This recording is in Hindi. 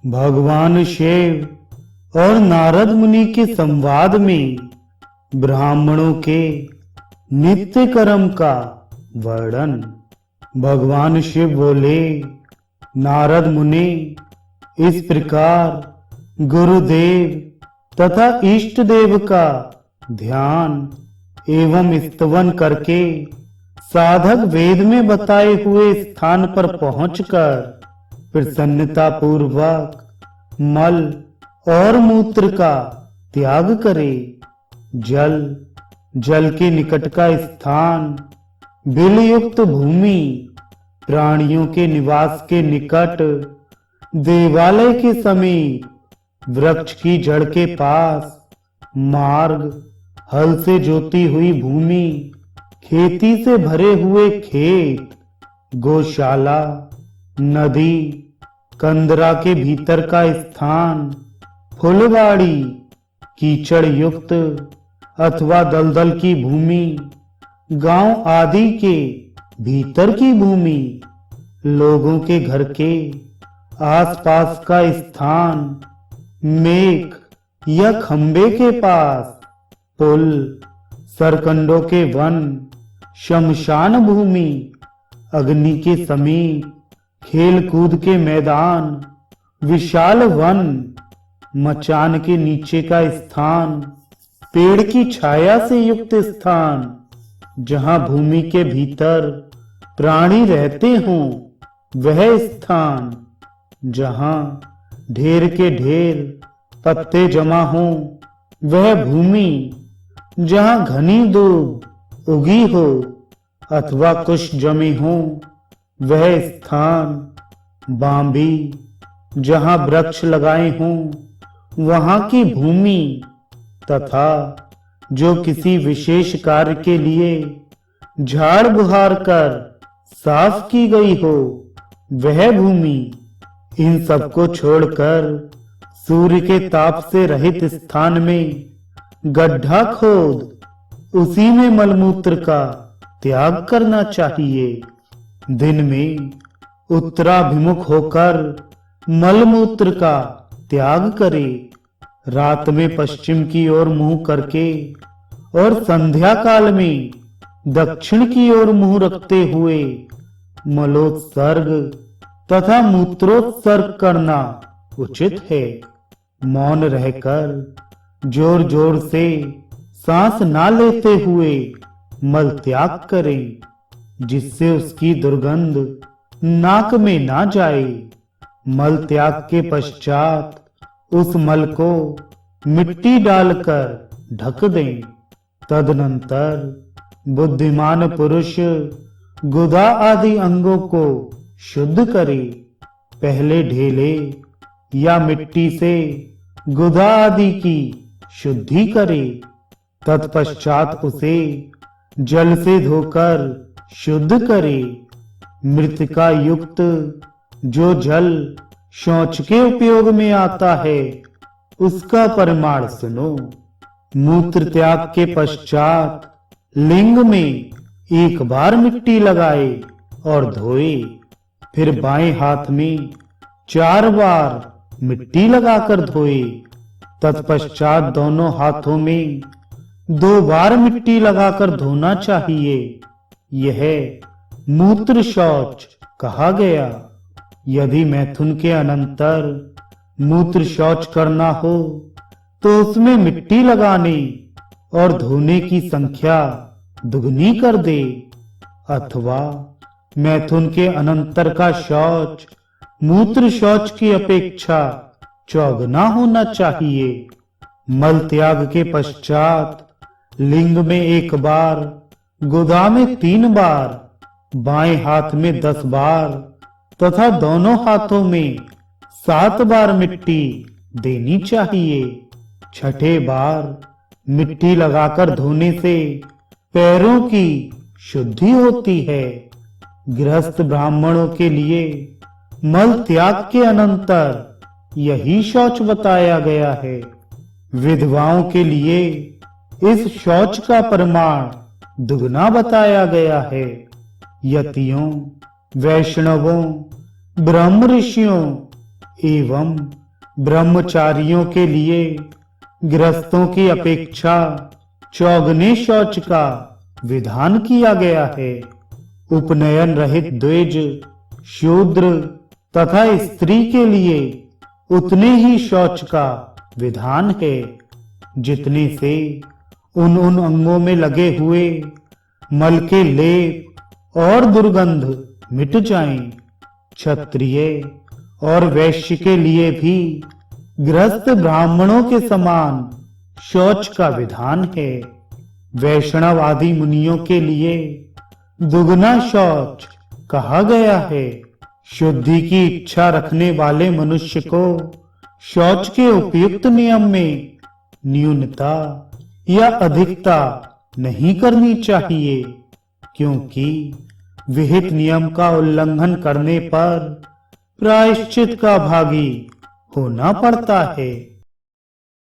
भगवान शिव और नारद मुनि के संवाद में ब्राह्मणों के नित्य कर्म का वर्णन। भगवान शिव बोले, नारद मुनि, इस प्रकार गुरुदेव तथा इष्ट देव का ध्यान एवं स्तवन करके साधक वेद में बताए हुए स्थान पर पहुंचकर प्रसन्नता पूर्वक मल और मूत्र का त्याग करे। जल के निकट का स्थान, बिलयुक्त भूमि, प्राणियों के निवास के निकट, देवालय के समीप, वृक्ष की जड़ के पास, मार्ग, हल से जोती हुई भूमि, खेती से भरे हुए खेत, गौशाला, नदी, कंदरा के भीतर का स्थान, फुलवाड़ी, कीचड़ युक्त अथवा दलदल की भूमि, गांव आदि के भीतर की भूमि, लोगों के घर के आसपास का स्थान, मेख या खंबे के पास, पुल, सरकंडों के वन, शमशान भूमि, अग्नि के समीप, खेल कूद के मैदान, विशाल वन, मचान के नीचे का स्थान, पेड़ की छाया से युक्त स्थान, जहां भूमि के भीतर प्राणी रहते हों, वह स्थान, जहां ढेर के ढेर पत्ते जमा हों, वह भूमि, जहां घनी दूब उगी हो अथवा कुछ जमे हों, वह स्थान, बांबी, जहां वृक्ष लगाए हों वहां की भूमि, तथा जो किसी विशेष कार्य के लिए झाड़ बुहार कर साफ की गई हो, वह भूमि। इन सबको छोड़कर सूर्य के ताप से रहित स्थान में गड्ढा खोद उसी में मलमूत्र का त्याग करना चाहिए। दिन में उत्तराभिमुख होकर मलमूत्र का त्याग करे, रात में पश्चिम की ओर मुंह करके और संध्या काल में दक्षिण की ओर मुंह रखते हुए मलोत्सर्ग तथा मूत्रोत्सर्ग करना उचित है। मौन रहकर जोर जोर से सांस ना लेते हुए मल त्याग करें, जिससे उसकी दुर्गंध नाक में ना जाए। मल त्याग के पश्चात उस मल को मिट्टी डालकर ढक दें। तदनंतर बुद्धिमान पुरुष गुदा आदि अंगों को शुद्ध करे। पहले ढेले या मिट्टी से गुदा आदि की शुद्धि करे, तत्पश्चात उसे जल से धोकर शुद्ध करे। मृतिका युक्त जो जल शौच के उपयोग में आता है, उसका प्रमाण सुनो। मूत्र त्याग के पश्चात लिंग में एक बार मिट्टी लगाए और धोए, फिर बाएं हाथ में 4 बार मिट्टी लगाकर धोए। तत्पश्चात दोनों हाथों में 2 बार मिट्टी लगाकर धोना चाहिए। यह मूत्र शौच कहा गया। यदि मैथुन के अनंतर मूत्र शौच करना हो तो उसमें मिट्टी लगाने और धोने की संख्या दुगनी कर दे, अथवा मैथुन के अनंतर का शौच मूत्र शौच की अपेक्षा चौगुना होना चाहिए। मल त्याग के पश्चात लिंग में 1 बार, गुदा में 3 बार, बाएं हाथ में 10 बार तथा दोनों हाथों में 7 बार मिट्टी देनी चाहिए। छठे बार मिट्टी लगाकर धोने से पैरों की शुद्धि होती है। गृहस्थ ब्राह्मणों के लिए मल त्याग के अनंतर यही शौच बताया गया है। विधवाओं के लिए इस शौच का प्रमाण दुगना बताया गया है। यतियों, वैष्णवों, ब्रह्म ऋषियों एवं ब्रह्मचारियों के लिए गृहस्थों की अपेक्षा चौगने शौच का विधान किया गया है। उपनयन रहित द्विज, शूद्र तथा स्त्री के लिए उतने ही शौच का विधान है जितने से उन अंगों में लगे हुए मल के लेप और दुर्गंध मिट जाएं। क्षत्रिय और वैश्य के लिए भी गृहस्थ ब्राह्मणों के समान शौच का विधान है। वैष्णव आदि मुनियों के लिए दुगना शौच कहा गया है। शुद्धि की इच्छा रखने वाले मनुष्य को शौच के उपयुक्त नियम में न्यूनता या अधिकता नहीं करनी चाहिए, क्योंकि विहित नियम का उल्लंघन करने पर प्रायश्चित का भागी होना पड़ता है।